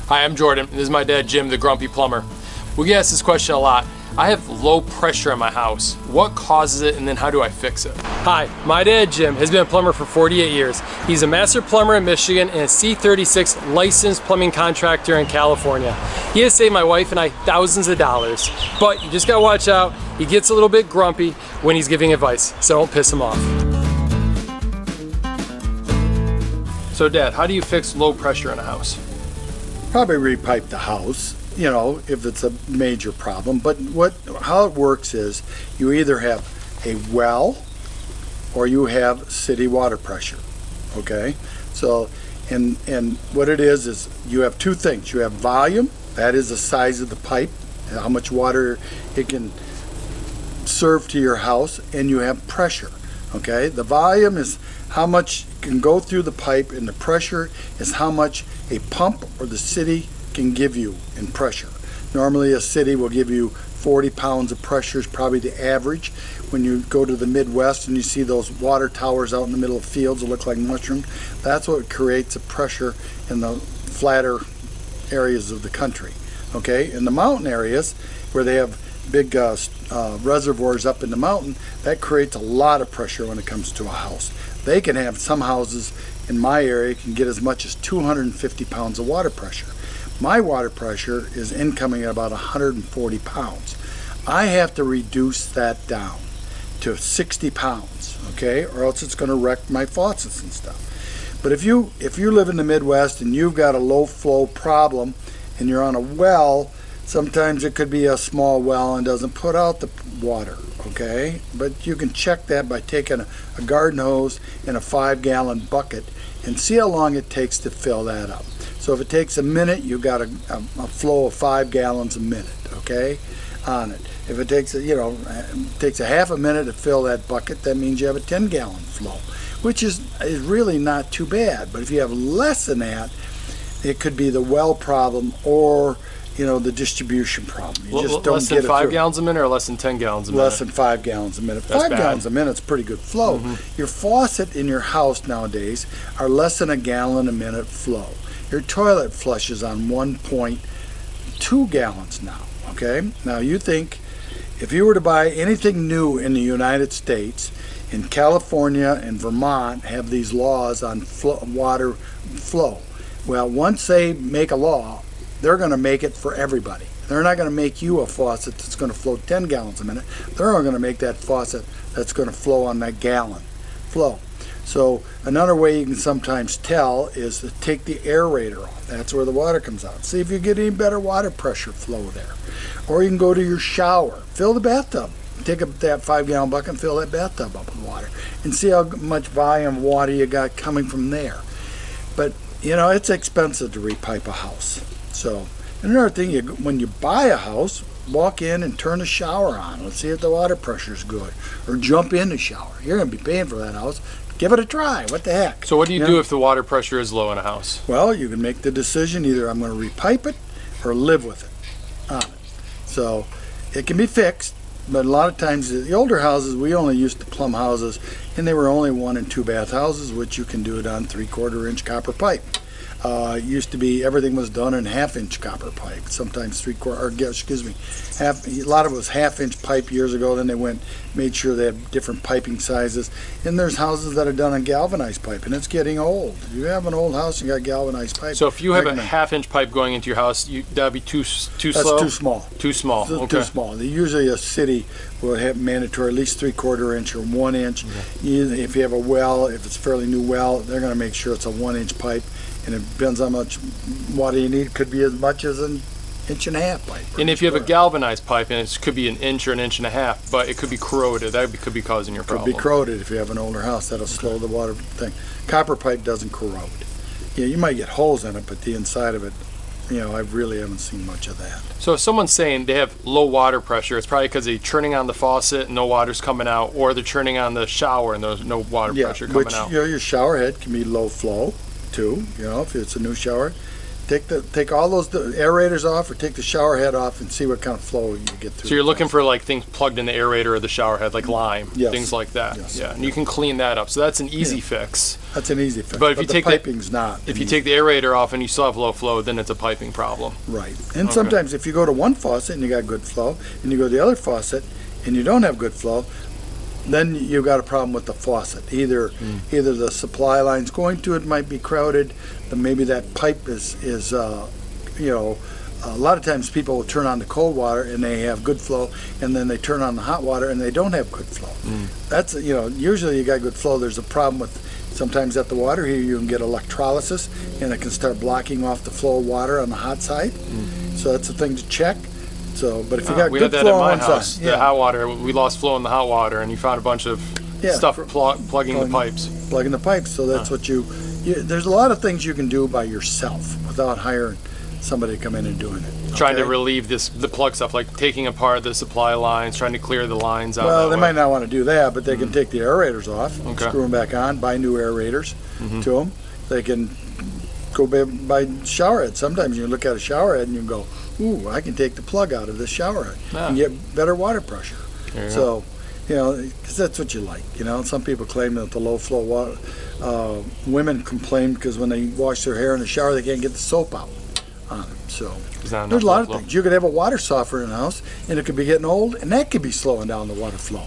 Hi, I'm Jordan. This is my dad, Jim, the grumpy plumber. We get asked this question a lot. I have low pressure in my house. What causes it, and then how do I fix it? Hi, my dad, Jim, has been a plumber for 48 years. He's a master plumber in Michigan and a C36 licensed plumbing contractor in California. He has saved my wife and I thousands of dollars. But you just gotta watch out. He gets a little bit grumpy when he's giving advice, so don't piss him off. So Dad, how do you fix low pressure in a house? Probably repipe the house, you know, if it's a major problem. But how it works is you either have a well or you have city water pressure, okay? So, and what it is you have two things. You have volume, that is the size of the pipe, how much water it can serve to your house, and you have pressure, okay? The volume is how much can go through the pipe, and the pressure is how much a pump or the city can give you in pressure. Normally a city will give you 40 pounds of pressure is probably the average. When you go to the Midwest and you see those water towers out in the middle of fields that look like mushrooms, that's what creates a pressure in the flatter areas of the country. Okay, in the mountain areas where they have big reservoirs up in the mountain, that creates a lot of pressure when it comes to a house. They can have, some houses in my area can get as much as 250 pounds of water pressure. My water pressure is incoming at about 140 pounds. I have to reduce that down to 60 pounds, okay, or else it's going to wreck my faucets and stuff. But if you live in the Midwest and you've got a low flow problem and you're on a well, sometimes it could be a small well and doesn't put out the water, okay? But you can check that by taking a garden hose and a 5-gallon bucket and see how long it takes to fill that up. So if it takes a minute, you've got a flow of 5 gallons a minute, okay, on it. If it takes takes a half a minute to fill that bucket, that means you have a 10-gallon flow, which is really not too bad. But if you have less than that, it could be the well problem or the distribution problem. You just don't less get than 5 gallons a minute or less than 10 gallons a minute? Less than 5 gallons a minute. That's 5 bad. gallons a minute is pretty good flow. Your faucet in your house nowadays are less than a gallon a minute flow. Your toilet flushes on 1.2 gallons now, okay? Now you think if you were to buy anything new in the United States, in California and Vermont have these laws on water flow. Well, once they make a law, they're going to make it for everybody. They're not going to make you a faucet that's going to flow 10 gallons a minute. They're going to make that faucet that's going to flow on that gallon flow. So another way you can sometimes tell is to take the aerator off. That's where the water comes out. See if you get any better water pressure flow there. Or you can go to your shower, fill the bathtub. Take that 5-gallon bucket and fill that bathtub up with water and see how much volume of water you got coming from there. But it's expensive to repipe a house. So another thing, when you buy a house, walk in and turn the shower on. Let's see if the water pressure is good. Or jump in the shower. You're going to be paying for that house. Give it a try. What the heck? So what do you do if the water pressure is low in a house? Well, you can make the decision either I'm going to repipe it or live with it on it. So it can be fixed, but a lot of times the older houses, we only used to plumb houses, and they were only 1 and 2 bath houses, which you can do it on 3/4 inch copper pipe. Used to be everything was done in 1/2-inch copper pipe, sometimes 3/4, or excuse me, a lot of it was 1/2-inch pipe years ago. Then they made sure they have different piping sizes. And there's houses that are done on galvanized pipe, and it's getting old. If you have an old house and you got galvanized pipe. So if you have a 1/2-inch pipe going into your house, that'd be too slow? That's too small. Too small, okay. Too small. Usually a city will have mandatory at least 3/4 inch or 1 inch. If you have a well, if it's a fairly new well, they're going to make sure it's a 1-inch pipe. And it depends how much water you need. It could be as much as an 1.5-inch pipe. And if you have a galvanized pipe, and it could be 1 inch or 1.5 inches, but it could be corroded, that could be causing your problem. Could be corroded if you have an older house. That'll slow the water thing. Copper pipe doesn't corrode. Yeah, you might get holes in it, but the inside of it, I really haven't seen much of that. So if someone's saying they have low water pressure, it's probably because they're turning on the faucet and no water's coming out, or they're turning on the shower and there's no water pressure coming out. Your shower head can be low flow too. If it's a new shower, Take all those aerators off, or take the shower head off, and see what kind of flow you get through. So you're looking for like things plugged in the aerator or the shower head, like lime, Yes. things like that. Yes. Yeah, and you can clean that up. So that's an easy fix. That's an easy fix. But if you the take the- piping's not. If you take the aerator off and you still have low flow, then it's a piping problem. Right. And sometimes if you go to one faucet and you got good flow, and you go to the other faucet and you don't have good flow, then you've got a problem with the faucet. Either the supply lines going to it might be crowded, then maybe that pipe is a lot of times people will turn on the cold water and they have good flow, and then they turn on the hot water and they don't have good flow. That's, usually you got good flow. There's a problem with sometimes at the water heater you can get electrolysis, and it can start blocking off the flow of water on the hot side. So that's a thing to check. So, but if you got We good had that flow at my on one house. side, The hot water, we lost flow in the hot water, and you found a bunch of stuff plugging the pipes. plugging the pipes. So that's what there's a lot of things you can do by yourself without hiring somebody to come in and doing it. Trying to okay? relieve the plug stuff, like taking apart the supply lines, trying to clear the lines out. Well, that they way. might not want to do that, but they can take the aerators off, Okay. screw them back on, buy new aerators to them. They can go buy shower heads. Sometimes you look at a shower head and you go, ooh, I can take the plug out of this shower head and get better water pressure. There you So, 'cause that's what you like. Some people claim that the low flow water, women complain because when they wash their hair in the shower, they can't get the soap out on them. So there's a lot of things. You could have a water softener in the house, and it could be getting old, and that could be slowing down the water flow.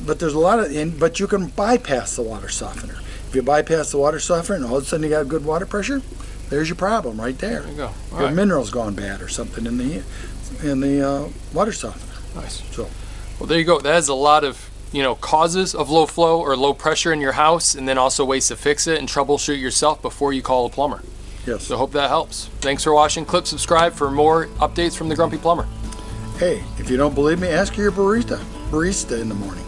But there's a lot but you can bypass the water softener. If you bypass the water softener and all of a sudden you got good water pressure, there's your problem right there. There you go. All Your right. minerals gone bad or something in the water softener. Nice. So Well, there you go. That has a lot of causes of low flow or low pressure in your house, and then also ways to fix it and troubleshoot yourself before you call a plumber. yes. So hope that helps. Thanks for watching. Click subscribe for more updates from the Grumpy Plumber. Hey, if you don't believe me, ask your barista in the morning.